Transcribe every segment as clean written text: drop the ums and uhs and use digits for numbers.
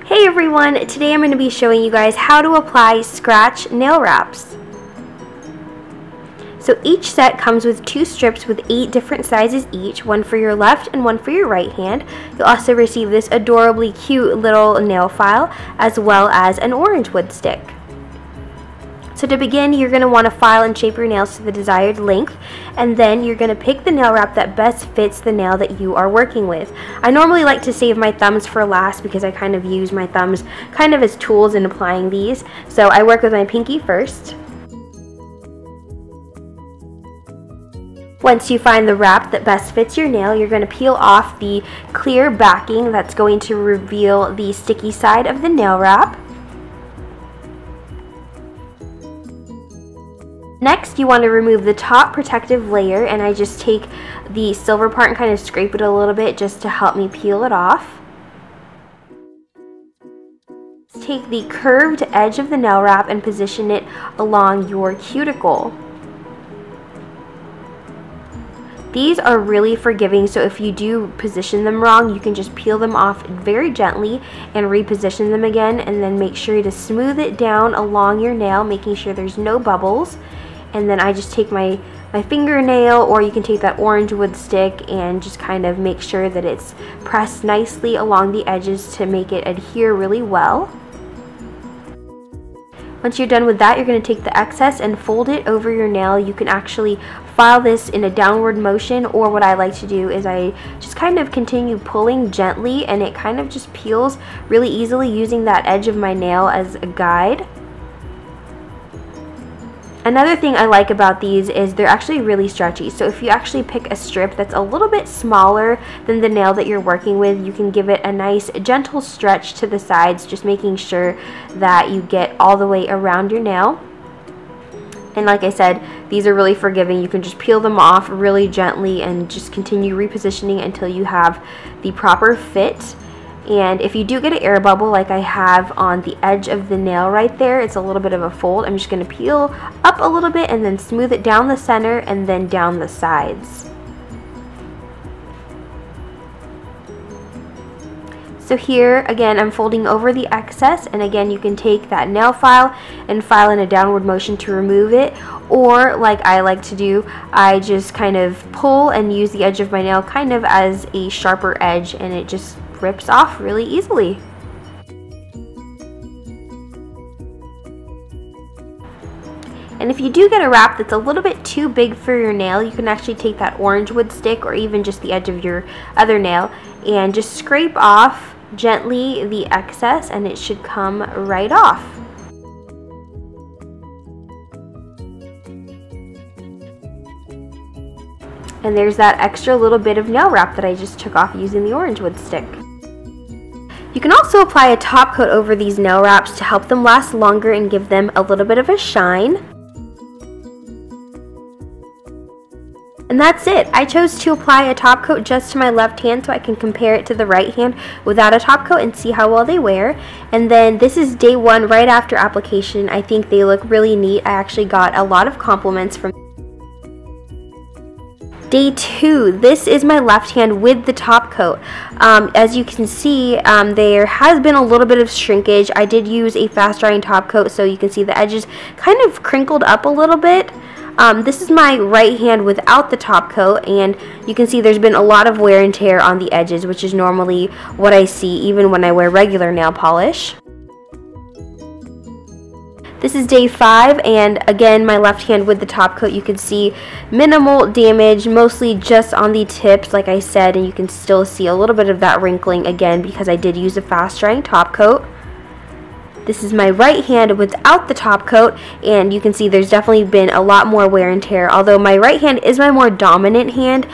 Hey everyone, today I'm going to be showing you guys how to apply scratch nail wraps. So each set comes with 2 strips with 8 different sizes each, one for your left and one for your right hand. You'll also receive this adorably cute little nail file as well as an orange wood stick. So to begin, you're going to want to file and shape your nails to the desired length, and then you're going to pick the nail wrap that best fits the nail that you are working with. I normally like to save my thumbs for last because I kind of use my thumbs kind of as tools in applying these. So I work with my pinky first. Once you find the wrap that best fits your nail, you're going to peel off the clear backing that's going to reveal the sticky side of the nail wrap. Next, you want to remove the top protective layer, and I just take the silver part and kind of scrape it a little bit just to help me peel it off. Take the curved edge of the nail wrap and position it along your cuticle. These are really forgiving, so if you do position them wrong, you can just peel them off very gently and reposition them again, and then make sure to smooth it down along your nail, making sure there's no bubbles. And then I just take my fingernail, or you can take that orange wood stick and just kind of make sure that it's pressed nicely along the edges to make it adhere really well. Once you're done with that, you're going to take the excess and fold it over your nail. You can actually file this in a downward motion, or what I like to do is I just kind of continue pulling gently, and it kind of just peels really easily using that edge of my nail as a guide. Another thing I like about these is they're actually really stretchy. So if you actually pick a strip that's a little bit smaller than the nail that you're working with, you can give it a nice gentle stretch to the sides, just making sure that you get all the way around your nail. And like I said, these are really forgiving. You can just peel them off really gently and just continue repositioning until you have the proper fit. And if you do get an air bubble like I have on the edge of the nail right there, it's a little bit of a fold. I'm just going to peel up a little bit and then smooth it down the center and then down the sides. So here, again, I'm folding over the excess, and again, you can take that nail file and file in a downward motion to remove it, or like I like to do, I just kind of pull and use the edge of my nail kind of as a sharper edge, and it just rips off really easily. And if you do get a wrap that's a little bit too big for your nail, you can actually take that orange wood stick or even just the edge of your other nail and just scrape off gently the excess, and it should come right off. And there's that extra little bit of nail wrap that I just took off using the orange wood stick. You can also apply a top coat over these nail wraps to help them last longer and give them a little bit of a shine. And that's it. I chose to apply a top coat just to my left hand so I can compare it to the right hand without a top coat and see how well they wear. And then this is day 1 right after application. I think they look really neat. I actually got a lot of compliments from Day 2, this is my left hand with the top coat. As you can see, there has been a little bit of shrinkage. I did use a fast drying top coat, so you can see the edges kind of crinkled up a little bit. This is my right hand without the top coat, and you can see there's been a lot of wear and tear on the edges, which is normally what I see even when I wear regular nail polish. This is day 5, and again, my left hand with the top coat, you can see minimal damage, mostly just on the tips, like I said, and you can still see a little bit of that wrinkling again because I did use a fast drying top coat. This is my right hand without the top coat, and you can see there's definitely been a lot more wear and tear, although my right hand is my more dominant hand,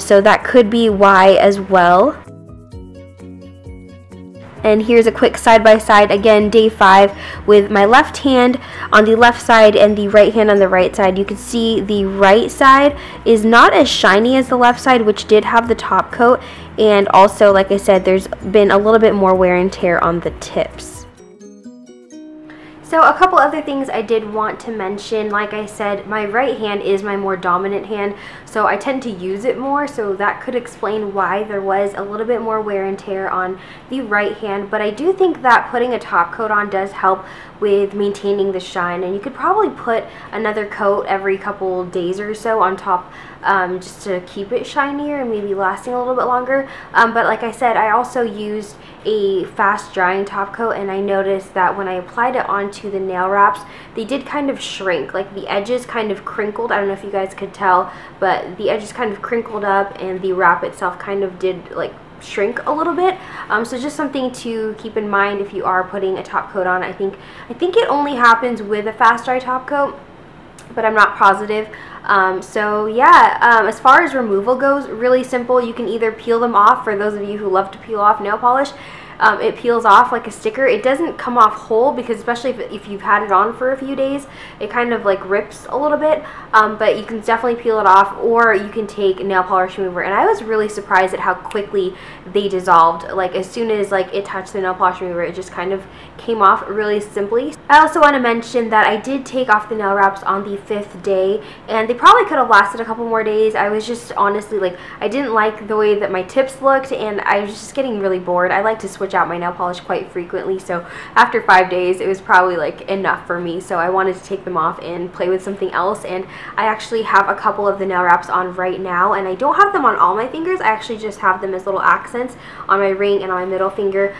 so that could be why as well. And here's a quick side-by-side, again, day 5, with my left hand on the left side and the right hand on the right side. You can see the right side is not as shiny as the left side, which did have the top coat, and also, like I said, there's been a little bit more wear and tear on the tips. So a couple other things I did want to mention. Like I said, my right hand is my more dominant hand, so I tend to use it more, so that could explain why there was a little bit more wear and tear on the right hand. But I do think that putting a top coat on does help with maintaining the shine, and you could probably put another coat every couple days or so on top, just to keep it shinier and maybe lasting a little bit longer. But like I said, I also used a fast drying top coat, and I noticed that when I applied it onto the nail wraps, they did kind of shrink, like the edges kind of crinkled. I don't know if you guys could tell, but the edges kind of crinkled up and the wrap itself kind of did like shrink a little bit. So just something to keep in mind if you are putting a top coat on. I think it only happens with a fast dry top coat, but I'm not positive. So yeah, as far as removal goes, really simple. You can either peel them off. For those of you who love to peel off nail polish, it peels off like a sticker. It doesn't come off whole, because especially if you've had it on for a few days, it kind of like rips a little bit, but you can definitely peel it off, or you can take nail polish remover. And I was really surprised at how quickly they dissolved. Like as soon as like it touched the nail polish remover, it just kind of came off really simply. I also want to mention that I did take off the nail wraps on the 5th day, and they probably could have lasted a couple more days. I was just honestly like, I didn't like the way that my tips looked, and I was just getting really bored. I like to switch out my nail polish quite frequently, so after 5 days it was probably like enough for me, so I wanted to take them off and play with something else. And I actually have a couple of the nail wraps on right now, and I don't have them on all my fingers. I actually just have them as little accents on my ring and on my middle finger.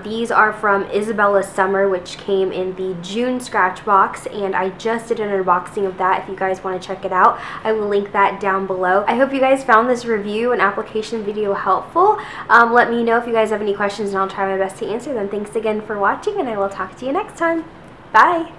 These are from Isabella Summer, which came in the June scratch box, and I just did an unboxing of that. If you guys want to check it out, I will link that down below. I hope you guys found this review and application video helpful. Let me know if you guys have any questions, and I'll try my best to answer them. Thanks again for watching, and I will talk to you next time. Bye!